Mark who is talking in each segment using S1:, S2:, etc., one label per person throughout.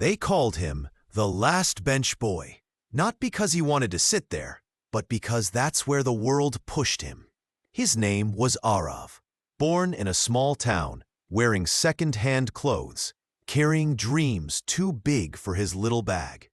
S1: They called him the last bench boy, not because he wanted to sit there, but because that's where the world pushed him. His name was Arav, born in a small town, wearing second-hand clothes, carrying dreams too big for his little bag.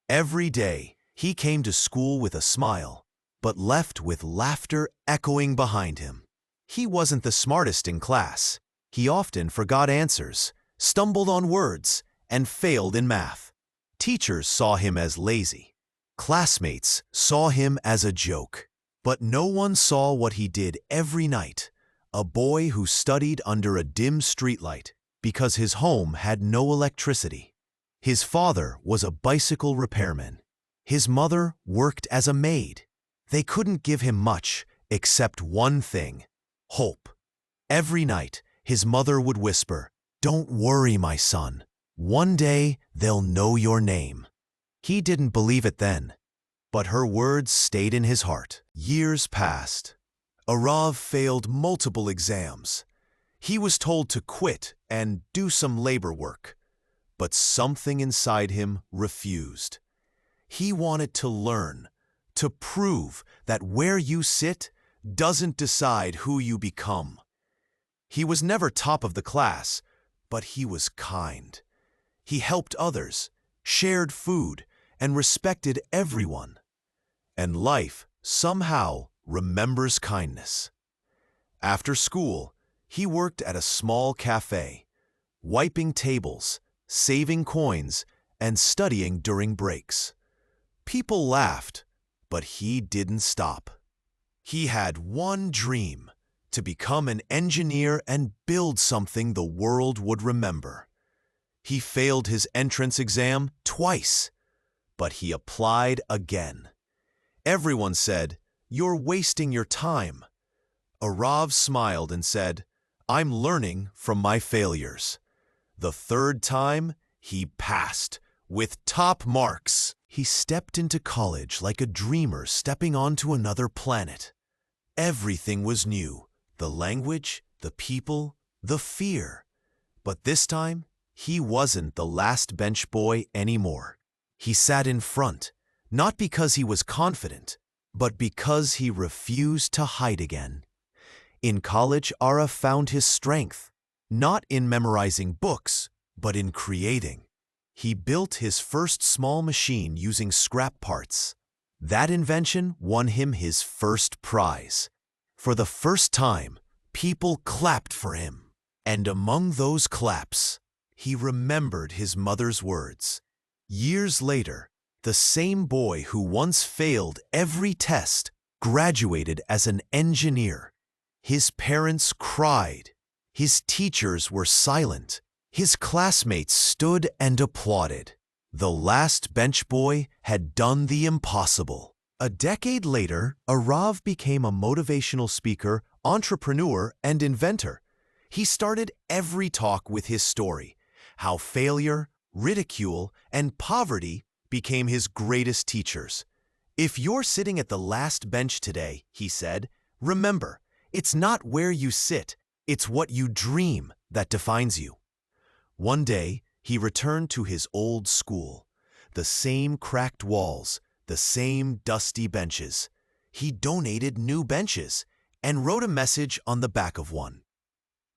S1: Every day, he came to school with a smile, but left with laughter echoing behind him. He wasn't the smartest in class. He often forgot answers, stumbled on words, and failed in math. Teachers saw him as lazy. Classmates saw him as a joke. But no one saw what he did every night, a boy who studied under a dim streetlight because his home had no electricity. His father was a bicycle repairman. His mother worked as a maid. They couldn't give him much except one thing: hope. Every night, his mother would whisper, "Don't worry, my son. One day, they'll know your name." He didn't believe it then, but her words stayed in his heart. Years passed. Arav failed multiple exams. He was told to quit and do some labor work, but something inside him refused. He wanted to learn, to prove that where you sit doesn't decide who you become. He was never top of the class, but he was kind. He helped others, shared food, and respected everyone. And life, somehow, remembers kindness. After school, he worked at a small cafe, wiping tables, saving coins, and studying during breaks. People laughed, but he didn't stop. He had one dream: to become an engineer and build something the world would remember. He failed his entrance exam twice, but he applied again. Everyone said, "You're wasting your time." Arav smiled and said, "I'm learning from my failures." The third time, he passed with top marks. He stepped into college like a dreamer stepping onto another planet. Everything was new: the language, the people, the fear. But this time, he wasn't the last bench boy anymore. He sat in front, not because he was confident, but because he refused to hide again. In college, Ara found his strength, not in memorizing books, but in creating. He built his first small machine using scrap parts. That invention won him his first prize. For the first time, people clapped for him. And among those claps, he remembered his mother's words. Years later, the same boy who once failed every test graduated as an engineer. His parents cried. His teachers were silent. His classmates stood and applauded. The last bench boy had done the impossible. A decade later, Arav became a motivational speaker, entrepreneur, and inventor. He started every talk with his story: how failure, ridicule, and poverty became his greatest teachers. "If you're sitting at the last bench today," he said, "remember, it's not where you sit, it's what you dream that defines you." One day, he returned to his old school. The same cracked walls, the same dusty benches. He donated new benches and wrote a message on the back of one.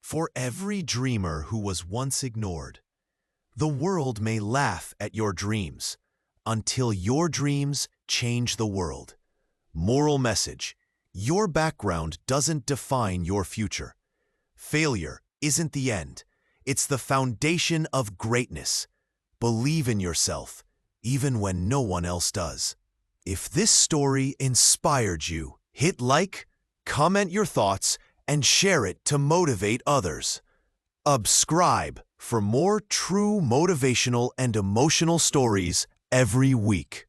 S1: "For every dreamer who was once ignored, the world may laugh at your dreams until your dreams change the world." Moral message: your background doesn't define your future. Failure isn't the end. It's the foundation of greatness. Believe in yourself, even when no one else does. If this story inspired you, hit like, comment your thoughts, and share it to motivate others. Subscribe for more true motivational and emotional stories every week.